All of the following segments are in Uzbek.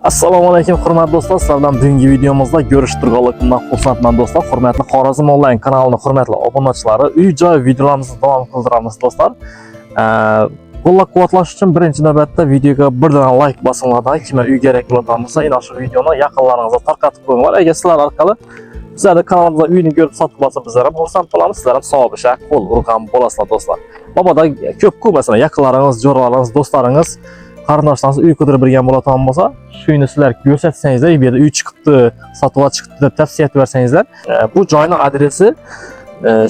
Assalomu alaykum hurmatli do'stlar, sizlardan bugungi videomizda görüştirganligimdan xursandman do'stlar. Hurmatli Xorazm Online kanalining hurmatli obunachilari, uy-joy videolarimizni davom qildiramiz do'stlar. Qo'llab-quvvatlash uchun birinchi navbatda videoga birdan like bosinglar, kimga uy kerak bo'lsa, ina shu videoni yaqinlaringizga tarqatib qo'yinglar. Agar sizlar orqali bizlarning kanalimizda uyni ko'rib sotib olsa, bizlar ham xursand bo'lamiz, sizlar ham savob ishga qo'l urgan bo'lasizlar do'stlar. Bobada ko'p masalan yaqinlaringiz, jo'ralaringiz, do'stlaringiz qarindoshlarınız uy qidirib birgan bo'ladigan bo'lsa, shuni sizlar ko'rsatsangizlar, bu yerda uy chiqibdi, sotuvga chiqibdi deb tavsiya etversangizlar, bu joyning adresi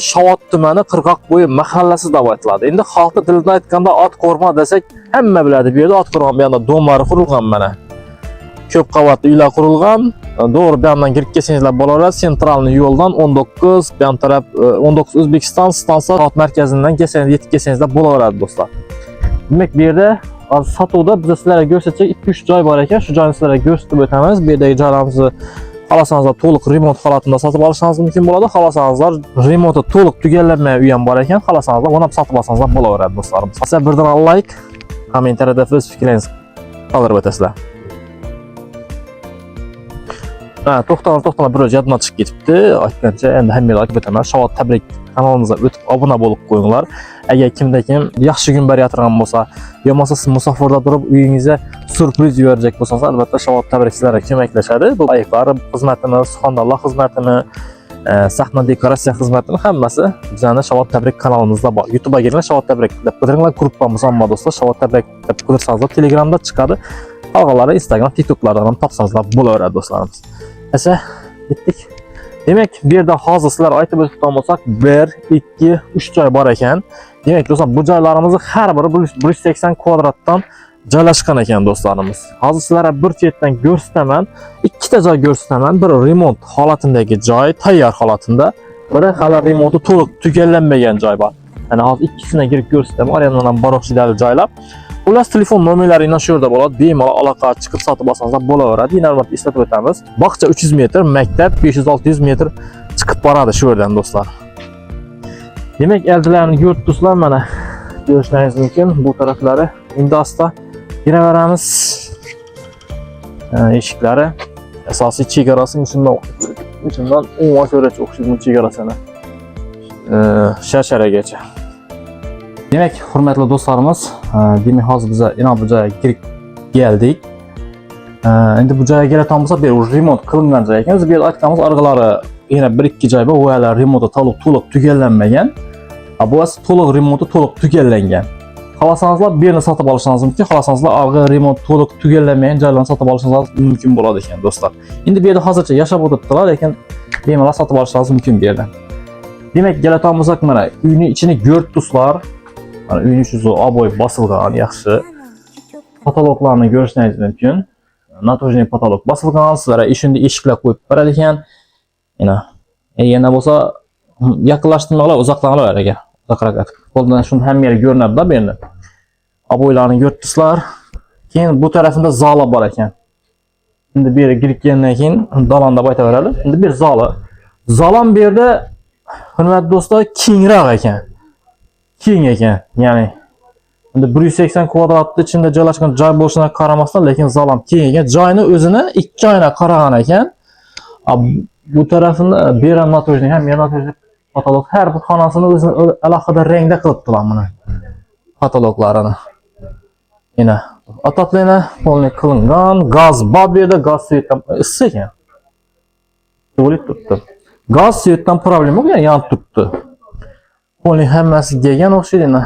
Shovot tumani Qirg'oqbo'yi mahallasi deb aytiladi. Endi xalqning tilida aytganda Otqo'rma desak, hamma biladi. Bu yerda Otqo'rma bu yerda domlari qurilgan mana. Ko'p qavatli uylar qurilgan. To'g'ri bu yerdan kirib kelsangizlar bo'laveradi. Sentralniy yo'ldan 19, bu taraf 19 O'zbekiston stansiya markazidan kelsangiz, yetib kelsangizlar bo'laveradi do'stlar. Demak, bu yerda sotuvda biz sizlarga ko'rsatsak 2-3 joy bor ekan. Shu joyni sizlarga ko'rsatib o'tamiz. Bu yerdagi joylarimizni xohlasanizlar to'liq remont holatida sotib olishingiz mumkin bo'ladi. Xohlasanizlar remonti to'liq tugallanmagan uy ham bor ekan. Xohlasanizlar uni ham sotib olsangiz bo'laveradi do'stlarimiz. Sizlar birdan like, kommentariyada o'z fikringizni qoldirib o'tasizlar. To'xtalib bir yoddan chiqib ketibdi. Aytgancha endi hammaga aytib o'taman. Shovot tabrik kanalimizga o'tib obuna bo'lib qo'yinglar. Agar kimda kim yaxshi kun berayotgan bo'lsa, yo bo'lmasa siz musofirda turib uyingizga surpriz yuborajak bo'lsangiz, albatta Shovot tabrik sizlarga ko'maklashadi. Bu ayiqlar xizmatini, suxandonlar xizmatini, sahna dekoratsiya xizmatini hammasi bizning Shovot tabrik kanalimizda bor. YouTube'ga kelinglar, Shovot tabrik deb qidiringlar, gruppamiz hamma do'stlar, Shovot tabrik deb qidirsangizlar Telegramda chiqadi. Qolganlari Instagram, TikTok'lardan ham topsangizlar bo'laveradi do'stlarimiz. Esa bitdik. Demak, bu yerda hozir sizlar aytib o'tgan bo'lsak, 1, 2, 3 joy bor ekan. Demak, do'stlar, bu joylarimiz har biri 180 kvadratdan joylashgan ekan do'stlarimiz. Hozir sizlarga bir chetdan ko'rsataman, ikkita joy ko'rsataman. Biri remont holatidagi joy, tayyor holatida, biri hali remonti to'liq tugallanmagan joy bor. Ya'ni hozir ikkisini kirib ko'rsataman, orqadan baroqchidagi joylar. Ular telefon nomerlarini shu yerda bo'ladi. Bemalol aloqaga chiqib sotib olsangiz bo'laveradi. Yana bir marta eslatib o'tamiz. Bog'cha 300 metr, maktab 500-600 metr chiqib boradi shu yerdan do'stlar. Demak, eldilarni yurt do'stlar mana ko'rishingiz mumkin. Bu taraflari endi asta kiraveramiz. Eshiklari asosiy chegarasi shundan 10 so'racha o'xshaydi chegarasini. Sharsharaga. Demak, hurmatli do'stlarimiz, demak hozir biz bu joyga kirib keldik. Endi bu joyga keladigan bo'lsa, bu remont qilingan joy ekan. Biz bu yerda aytganimiz orqalari yana 1-2 joy bor, ular remonti to'liq tugallanmagan. Bu esa to'liq remonti to'liq tugallangan. Xohlasanizlar bu yerni sotib olishingiz mumkin, xohlasanizlar orqa remont to'liq tugallanmagan joylarni sotib olishingiz mumkin bo'ladi ekan do'stlar. Endi bu yerda hozircha yashab o'tiribdilar, lekin bemalol sotib olishingiz mumkin bu yerda. Demak, keladigan bo'lsak, mana uyning ichini ko'rib do'stlar. Mana uyning ichi oboy bosilgan, yaxshi. Patologlarni ko'rishingiz mumkin. Natujniy patolog bosilgan, sizlarga ishini eshiklar qo'yib beradi ekan. Yana bo'lsa, yaqinlashtirmanglar, uzoqlanglar agar. Uzoqroq. Qo'ldan shuni hamma yerga ko'rinadi-da bu yerda. Oboylarni ko'rdingizlar. Keyin bu tarafida zali bor ekan. Endi bu yerga kirgandan keyin dalonda aytaveradi. Endi bir zali. Zalam bu yerda hurmatli do'stlar kengroq ekan. Keng ekan. Ya'ni endi 180 kvadratning ichida joylashgan joy bo'lishiga qaramasdan, lekin zalam keng ekan. Joyni o'zini 2 oyna qaragan ekan. Bu tarafini beramato'jni ham menato'jni patolog har bir xonasini o'zini alohida rangda qilibdilar mana. Patologlarini. Yana atatlena polni qilingan, gaz bor bu yerda, gaz svetdan issiq ekan. To'liq turibdi. Gaz svetdan problem yo'q, ya'ni yonib turibdi. Polni hammasi kelgan o'xshaydi.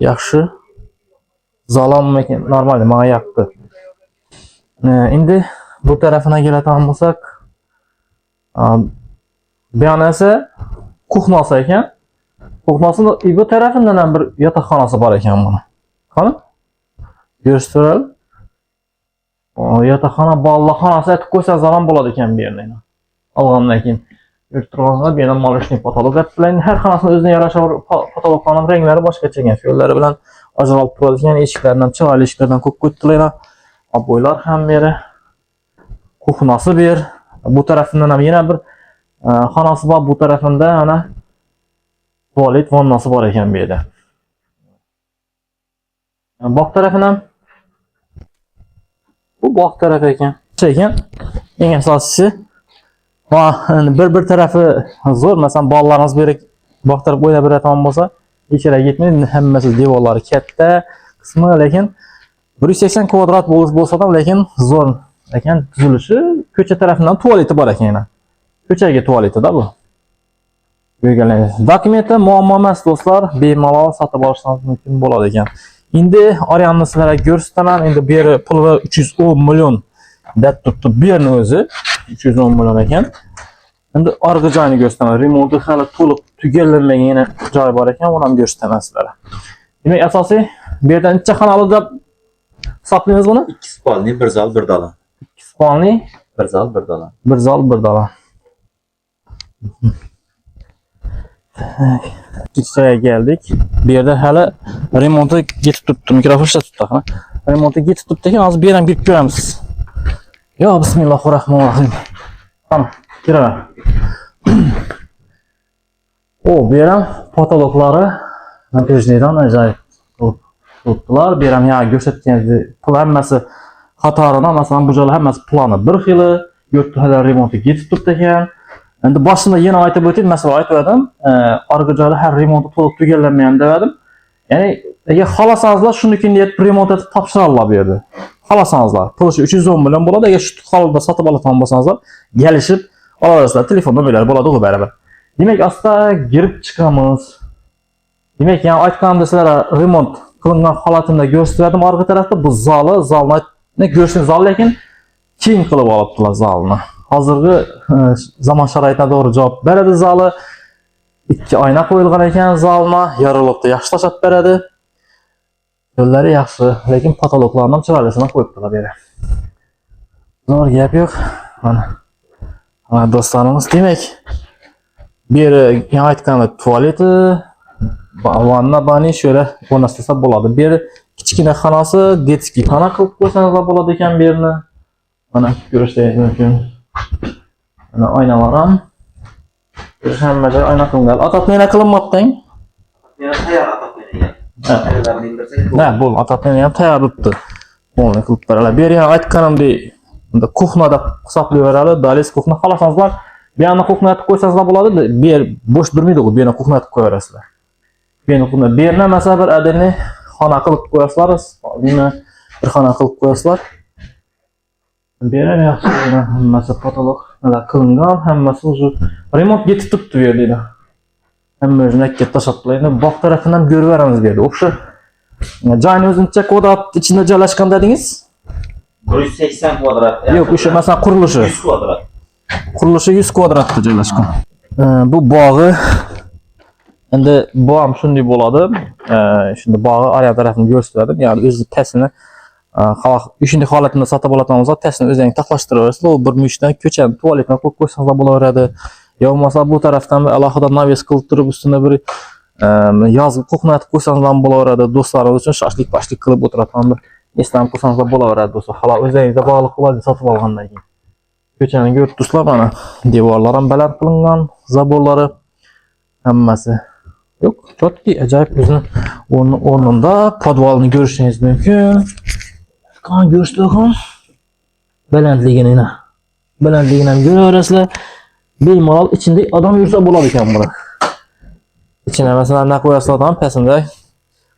Yaxshi. Zalam ekan, normal, menga yoqdi. Endi bu tarafına keladigan bo'lsak, bu esa kuxnasi ekan. Kuxnasining bu tarafidan ham bir yotoqxonasi bor ekan buni. Qani? Ko'rsatib. Yotoqxona, bolaxonasi aytib qo'ysa zalam bo'ladi ekan bu yerda. Olgandan keyin yurttirganlar bir yana molishni patolog deb har xonasini o'ziga yarasha patologlarning ranglari boshqacha ekan. Yo'llari bilan ajralib turadigan eshiklardan, chiroyli eshiklardan ko'p qo'yibdilar. Aboylar ham beri kuxnasi bir. Bu tarafından ham yana bir xonasi bor. Bu tarafında ana tualet vannasi bor ekan bu yerda. Boq tarafından Bu bog' taraf ekan. Ekan eng asosiysi va bir tarafı zo'r, masalan bolalarimiz berib bog' taraf o'ynab beradigan bo'lsa, ichara yetmaydi, hammasi devorlari katta qismi, lekin 180 kvadrat bo'lsa ham lekin zo'r ekan tuzilishi. Ko'cha tarafidan tualeti bor ekan yana. Ko'chaga tualeti-da bu. Dokumenti muammo emas do'stlar, bemalol sotib olishingiz mumkin bo'ladi ekan. Endi oriyamni sizlarga ko'rsataman. Endi bu yeri puli 310 million deb turibdi. Bu yerning o'zi 310 million ekan. Endi orqa joyini ko'rsataman. Remonti hali to'liq tugallanmagan yana joy bor ekan, uni ham ko'rsataman sizlarga. Demak, asosiy bu yerdan necha xonali deb hisoblaymiz buni? 2 spalni, 1 zal, 1 dala. 2 spalni, 1 zal, 1 dala. 1 zal, 1 dala. İçeriye geldik. Bir yerde hala remontu getib turibdi. Mikrofon tutdi. Remontu getib turibdi ekan, hozir bu yerdan kirib ko'ramiz. Yo, bismillahirrohmanirrohim. Tamam, kiraver. O, bu yeram potoloqlari montajdan ajoyib turibdilar. Bu yeram ya ko'rsatganingizda pul hammasi qatoridan, masalan bu joylar hammasi plani bir xili, yo'tda remonti getib turibdi ekan. Endi boshida yana aytib o'tdim, masalan aytdim, orqa joylar har remonti to'liq tugallanmagan dedim. Ya'ni agar xohlasangizlar shunikin deb remont etib topshiradilar bu yerda. Xohlasangizlar, puli 310 million bo'ladi. Agar shu holda sotib oladigan bo'lsangizlar, kelishib olasizlar. Telefon nomerlari bo'ladi-ku baribir. Demak, asta girib chiqamiz. Demak, yana aytganimda sizlarga remont qilingan holatini ko'rsatdim orqa tarafda. Bu zalni ko'rsin, zal lekin keng qilib olibdilar zalni. Hozirgi zaman sharoitiga to'g'ri javob beradi zali. 2 oyna qo'yilgan ekan zalni, yorug'likda yaxshi tashab beradi. Yo'llari yaxshi, lekin patoloqlarni ham chiroylisini qo'yibdilar bu yerga. Zo'r gap yo'q. Mana. Ha, do'stlarimiz, demak, bu yerga yana aytganimdek tualeti, vanna bani shöyle o'rnatilsa bo'ladi. Bu yer kichkina xonasi, detskiy xona qilib qo'ysangiz bo'ladi ekan bu yerni. Mana ko'rishingiz mumkin. Mana oynalar ham. Hamma joy oyna qilingan. Atapnena qilinmoqda-eng. Yana tayyor atapnena. Ha, bu atapnena ham tayyor bo'libdi. Buni qilib beradilar. Bu yerga aytganimdek, unda kuxnada hisoblayveradi. Dalis kuxna xohlasangizlar, bu yerni kuxna qilib qo'ysangiz bo'ladi. Bu yer bo'sh durmaydi-ku, bu yerni kuxna qilib qo'yaverasizlar. Bu yerni masalan bir adini xona qilib qo'yasizlar, bir xona qilib qo'yasizlar. Bu yerga yaxshi hammasi patoloq qilingan, hammasi o'zi remont yetib turibdi bu yerda. Hamma o'zini akka tashlatdilar. Endi bog' tarafini ham ko'rib beramiz bu yerda. O'sha joyni o'zincha kvadrat ichida joylashgan dedingiz? 180 kvadrat. Yo'q, o'sha masalan qurilishi 100 kvadrat. Qurilishi 100 kvadratda joylashgan. Bu bog'i endi bu ham shunday bo'ladi. Shunda bog'i ariya tarafini ko'rsatdim. Ya'ni o'zi tasini shunday holatda sotib oladigan bo'lsa, tasini o'zingiz taxlashtirasiz. U bir mishdan ko'chani tualetni qo'yib qo'ysangiz bo'laveradi. Yo bo'lmasa bu tarafdan alohida naves qilib turib ustuna bir yozgi kuxna qilib qo'ysangiz ham bo'laveradi. Do'stlaringiz uchun shashlik qilib o'tiradigan bir eslam qilsangiz bo'laveradi do'stlar. Xolos o'zingizga bog'liq bo'ladi sotib olgandan keyin. Ko'chani ko'rib turibsizlar mana. Devorlar ham baland qilingan, zaborlari hammasi. Yo'q, chotki, ajoyib o'zini o'rnida podvalni ko'rishingiz mumkin. Qani ko'rsatdim. Balandligini ham ko'raverasizlar. Bemalol ichida odam yursa bo'ladi ekan buni. Ichine masalan nima qo'yasizlar ham pasinda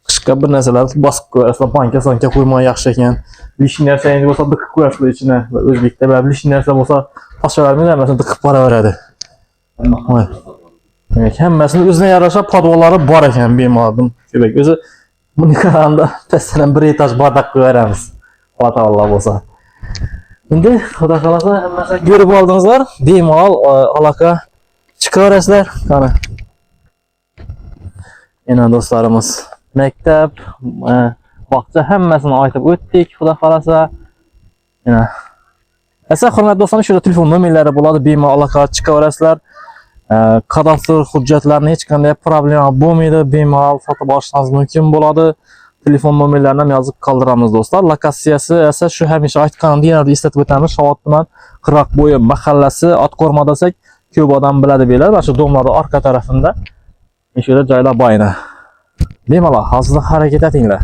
qishqa bir narsalar bosib qo'yasizlar, banka qo'ymoq yaxshi ekan. Lishni narsangiz bo'lsa diqib qo'yasizlar ichine. O'zbekda ba'zi lishni narsa bo'lsa tashlavermaydi, masalan diqib qo'yaveradi. Demak, hammasini o'ziga yarasha podvallari bor ekan bemalol. Demak, o'zi buni qaraganda pastidan bir etaj bardak qo'yaramiz. Xudo bo'lsa. Endi xudo xolasa hammasini ko'rib oldingizlar, bemalol aloqa chiqaverasizlar. Qani. Yana do'stlarimiz, maktab, bog'cha hammasini aytib o'tdik, xudo xolasa. Yana hurmatli do'stlar, shu telefon nomerlari bo'ladi, bemalol aloqa chiqaverasizlar. Kadastr hujjatlarini hech qanday problema bo'lmaydi, bemalol sotib olishingiz mumkin bo'ladi. Telefon nomerlarini ham yozib qoldiramiz do'stlar. Lokatsiyasi esa shu hamisha aytganimdek yana eslatib o'tamiz. Shovot tuman Qirg'oqbo'yi mahallasi, Otqo'rma desak, ko'p odam biladi belar. Mana shu domlarning orqa tarafida. Shu yerda joylar boyina. Bemalol hozir harakat etinglar.